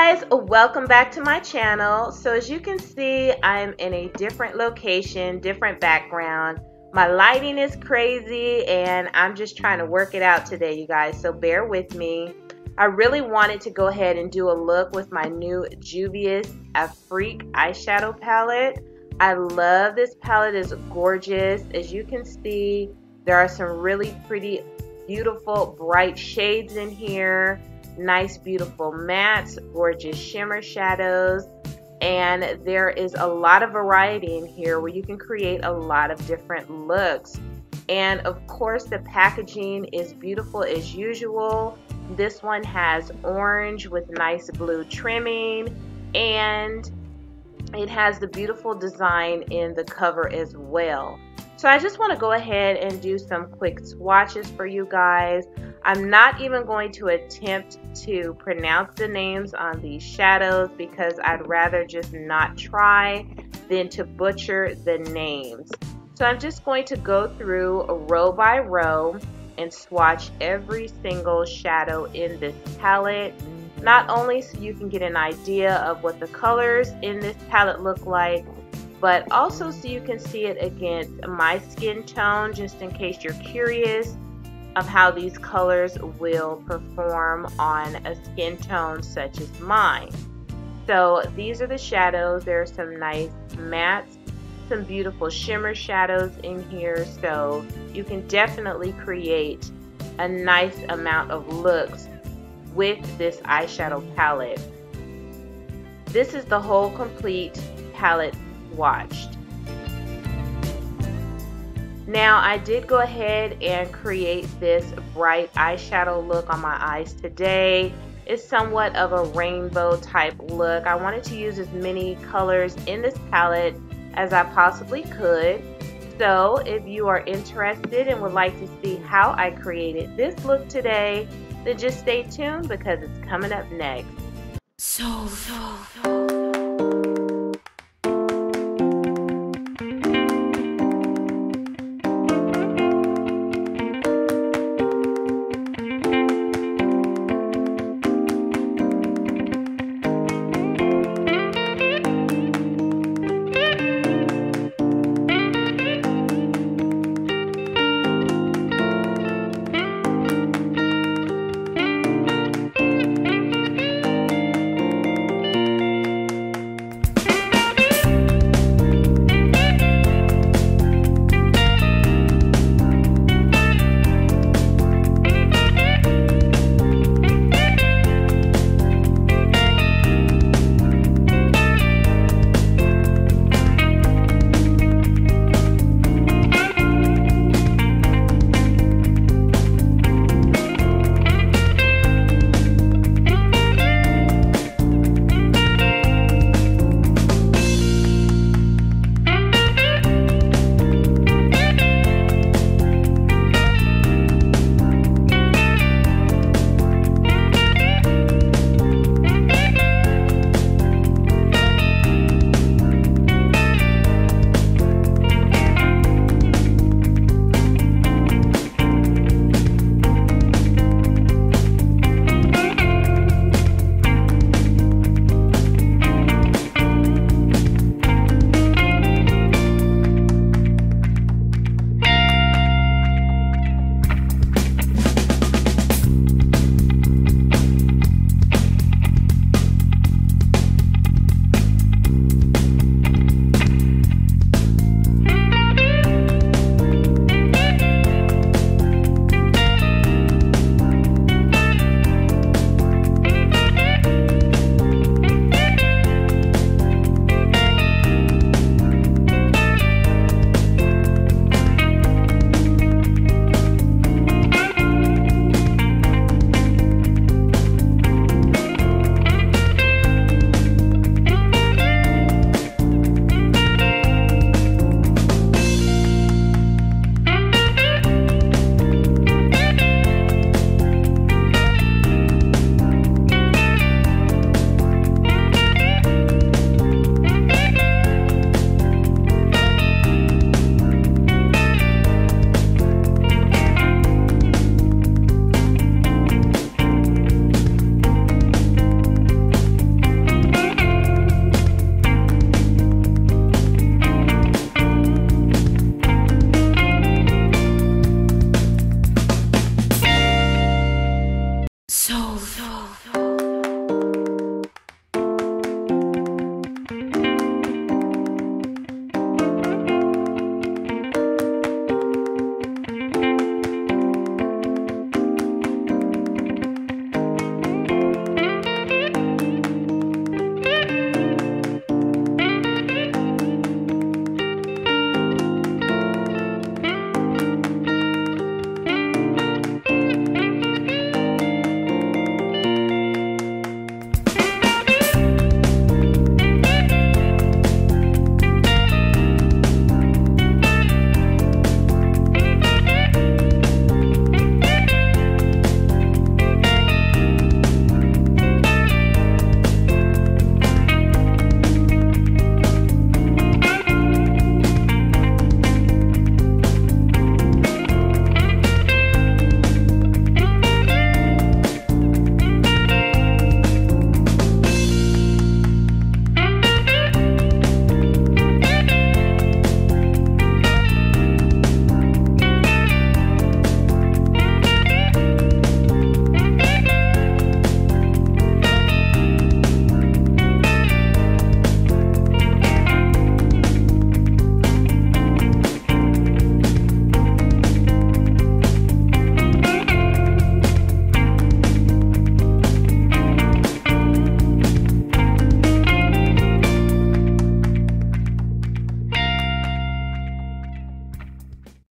guys, welcome back to my channel. So as you can see, I'm in a different location, different background. My lighting is crazy and I'm just trying to work it out today, you guys, so bear with me. I really wanted to go ahead and do a look with my new Juvia'S Afrique eyeshadow palette. I love this palette, it's gorgeous. As you can see, there are some really pretty, beautiful, bright shades in here. Nice, beautiful mattes, gorgeous shimmer shadows, and there is a lot of variety in here where you can create a lot of different looks. And of course, the packaging is beautiful as usual. This one has orange with nice blue trimming, and it has the beautiful design in the cover as well. So I just want to go ahead and do some quick swatches for you guys. I'm not even going to attempt to pronounce the names on these shadows because I'd rather just not try than to butcher the names. So I'm just going to go through row by row and swatch every single shadow in this palette. Not only so you can get an idea of what the colors in this palette look like, but also so you can see it against my skin tone, just in case you're curious of how these colors will perform on a skin tone such as mine. So these are the shadows. There are some nice mattes, some beautiful shimmer shadows in here, so you can definitely create a nice amount of looks with this eyeshadow palette. This is the whole complete palette watched. Now I did go ahead and create this bright eyeshadow look on my eyes today. It's somewhat of a rainbow type look. I wanted to use as many colors in this palette as I possibly could. So if you are interested and would like to see how I created this look today, then just stay tuned because it's coming up next. So